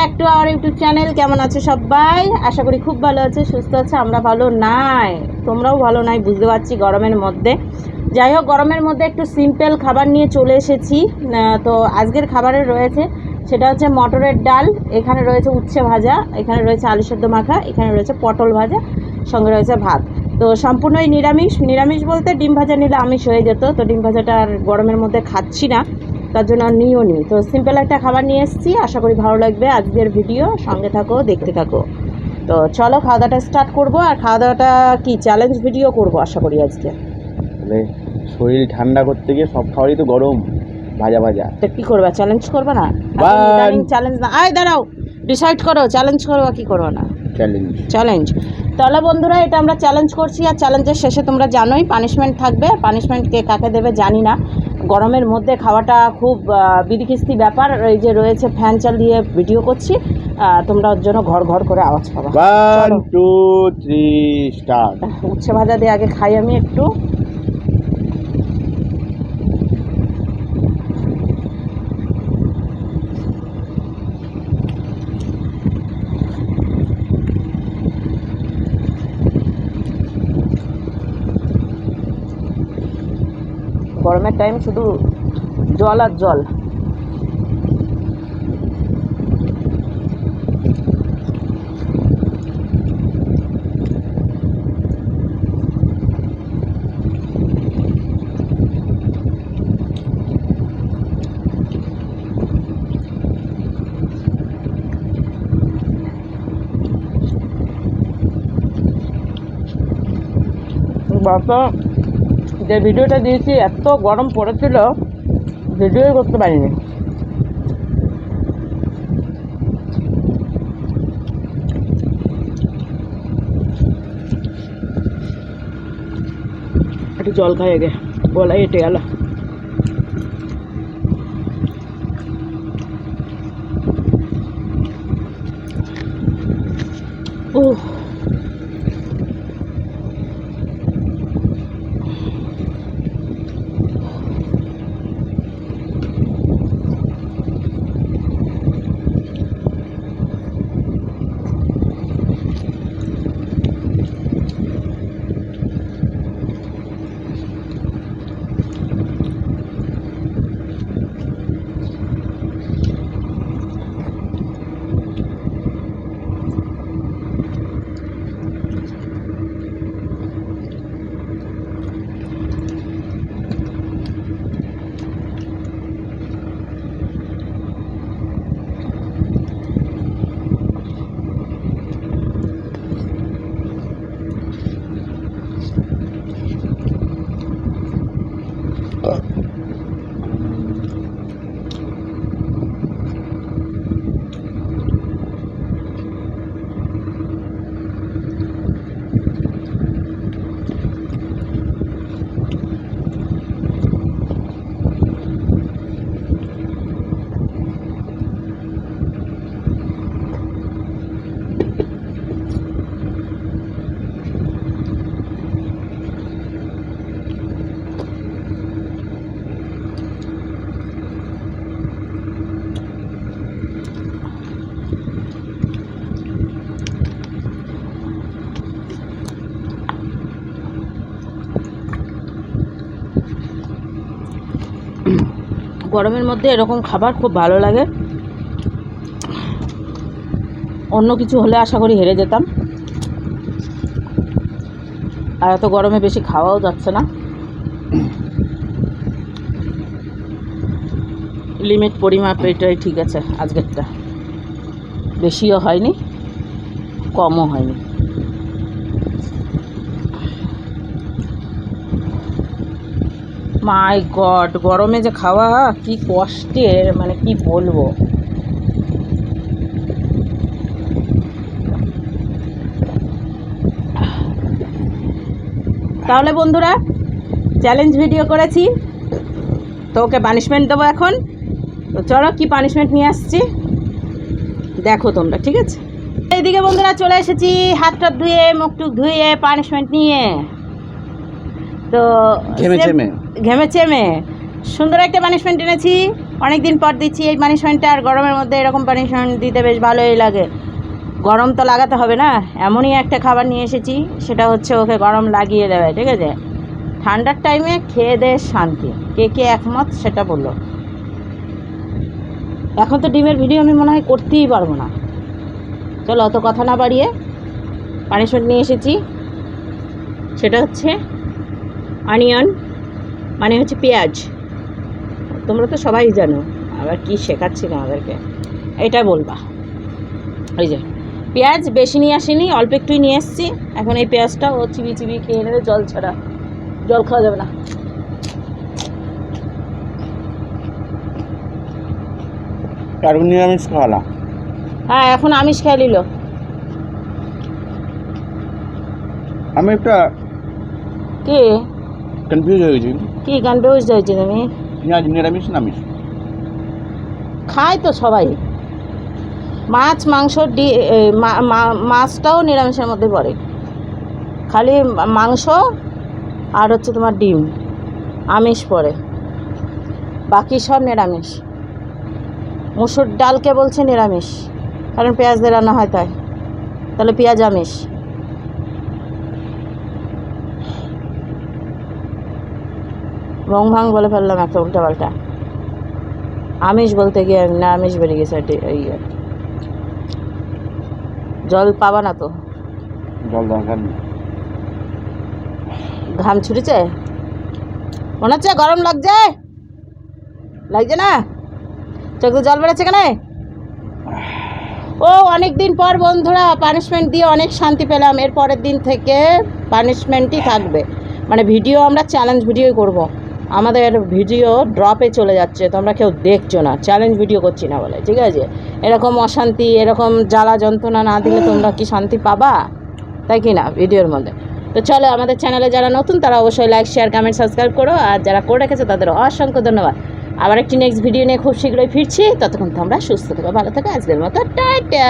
Back to our YouTube channel. কেমন আছে সবাই? আশা করি খুব ভালো আছে, সুস্থ আছে। আমরা ভালো নাই, তোমরাও ভালো নাই বুঝতে পারছি গরমের মধ্যে। যাই হোক, গরমের মধ্যে একটু সিম্পল খাবার নিয়ে চলে এসেছি। তো আজকের খাবারে রয়েছে সেটা হচ্ছে মটরের ডাল, এখানে রয়েছে উচ্ছে ভাজা, এখানে রয়েছে আলু সেদ্ধ মাখা, এখানে রয়েছে পটল ভাজা, সঙ্গে রয়েছে ভাত। তো সম্পূর্ণই নিরামিষ। নিরামিষ বলতে ডিম ভাজা নিলে আমিষ হয়ে যেত, তো ডিম ভাজাটা আর গরমের মধ্যে খাচ্ছি না, তার জন্য নিও নি। তো সিম্পল একটা খাবার নিয়ে এসেছি, আশা করি ভালো লাগবে আজকের ভিডিও। সঙ্গে থাকো, দেখতে থাকো। তো চলো খাওয়া দাওয়াটা স্টার্ট করবো। আর খাওয়া দাওয়াটা কি চ্যালেঞ্জ ভিডিও করবো আশা করি আজকে। তাহলে শরীর ঠান্ডা করতে গিয়ে সব খাবারই তো গরম, ভাজা ভাজা। তো কী করবা, চ্যালেঞ্জ করবে না? চ্যালেঞ্জ না, আয় দাঁড়াও, ডিসাইড করো চ্যালেঞ্জ করবা কি করবো না। চ্যালেঞ্জ। তাহলে বন্ধুরা, এটা আমরা চ্যালেঞ্জ করছি, আর চ্যালেঞ্জের শেষে তোমরা জানোই পানিশমেন্ট থাকবে। পানিশমেন্ট কে কাকে দেবে জানি না, গরমের মধ্যে খাওয়াটা খুব বিধিখিস্তি ব্যাপার। এই যে রয়েছে ফ্যান চালিয়ে ভিডিও করছি, তোমরা ওর জন্য ঘর ঘর করে আওয়াজ পাবা। 1 2 3 স্টার্ট। উচ্ছে ভাজা দিয়ে আগে খাই আমি একটু। গরমের টাইম শুধু জল আর জল। বাবা, যে ভিডিওটা দিয়েছি এত গরম পড়েছিল, ভিডিওই করতে পারিনি। একটু জল খাই আগে, গলায় এটে গেল। গরমের মধ্যে এরকম খাবার খুব ভালো লাগে। অন্য কিছু হলে আশা করি হেরে যেতাম, আর এত গরমে বেশি খাওয়াও যাচ্ছে না। লিমিট পরিমাপ এটাই ঠিক আছে আজকেরটা, বেশিও হয়নি কমও হয়নি। মাই গড, গরমে যে খাওয়া কি কষ্টের, মানে কি বলবো। তাহলে বন্ধুরা, চ্যালেঞ্জ ভিডিও করেছি, তো ওকে পানিশমেন্ট দেবো এখন। তো চলো কি পানিশমেন্ট নিয়ে আসছি দেখো তোমরা, ঠিক আছে? এইদিকে বন্ধুরা চলে এসেছি হাত টাত ধুয়ে, মুখ টুক ধুয়ে, পানিশমেন্ট নিয়ে। তো ঘেমে চেমে সুন্দর একটা পানিশমেন্ট এনেছি। অনেক দিন পর দিচ্ছি এই পানিশমেন্টটা, আর গরমের মধ্যে এরকম পানিশমেন্ট দিতে বেশ ভালোই লাগে। গরম তো লাগাতে হবে না, এমনই একটা খাবার নিয়ে এসেছি, সেটা হচ্ছে ওকে গরম লাগিয়ে দেবে, ঠিক আছে? ঠান্ডার টাইমে খেয়ে দে শান্তি। কে কে একমত সেটা বললো। এখন তো ডিমের ভিডিও আমি মনে হয় করতেই পারবো না। চলো অত কথা না বাড়িয়ে পানিশমেন্ট নিয়ে এসেছি, সেটা হচ্ছে অনিয়ন, মানে হচ্ছে পেঁয়াজ। তোমরা তো সবাই জানো, আবার কি শেখাচ্ছি তোমাদেরকে, এটা বলবা। ওই যে পেঁয়াজ বেশি নিয়ে আসিনি, অল্প একটুই নিয়ে এসেছি। এখন এই পেঁয়াজটা ও চিবি চিবি খেয়ে নেবে, জল ছাড়া। জল খাওয়া যাবে না। আর নিরামিষ খাওয়ালা? হ্যাঁ, এখন আমিষ খেয়ে নিল। আমি একটা কি কনফিউজ হয়ে গেছি। কি কনফিউজ হয়েছে তুমি? পেঁয়াজ নিরামিষ না আমিষ? খায় তো সবাই। মাছ মাংস মাছটাও নিরামিষের মধ্যে পড়ে, খালি মাংস আর হচ্ছে তোমার ডিম আমিষ পড়ে, বাকি সব নিরামিষ। মুসুর ডালকে বলছে নিরামিষ, কারণ পেঁয়াজ দিয়ে রান্না হয় তাই। তাহলে পেঁয়াজ আমিষ। রং ভাং বলে ফেললাম একটা উল্টা পাল্টা। আমিষ বলতে গিয়ে নিরামিষ বেরিয়ে গেছে। জল পাবা না তো? জল দরকার নেই। ঘাম ছুটেছে মনে হচ্ছে, গরম লাগছে, লাগছে না? চোখে জল বেড়েছে কেন? ও অনেক দিন পর বন্ধুরা পানিশমেন্ট দিয়ে অনেক শান্তি পেলাম। এর পরের দিন থেকে পানিশমেন্টই থাকবে, মানে ভিডিও আমরা চ্যালেঞ্জ ভিডিওই করব। আমাদের ভিডিও ড্রপে চলে যাচ্ছে, তোমরা কেউ দেখছো না, চ্যালেঞ্জ ভিডিও করছি না বলে, ঠিক আছে? এরকম অশান্তি, এরকম জ্বালা যন্ত্রণা না দিলে তোমরা কি শান্তি পাবা? তাই কি না ভিডিওর মধ্যে? তো চলো, আমাদের চ্যানেলে যারা নতুন তারা অবশ্যই লাইক শেয়ার কমেন্ট সাবস্ক্রাইব করো, আর যারা করে রেখেছে তাদের অসংখ্য ধন্যবাদ। আবার একটি নেক্সট ভিডিও নিয়ে খুব শীঘ্রই ফিরছি, ততক্ষণ তোমরা সুস্থ থেকো, ভালো থেকো। আজকের মতো টাটা।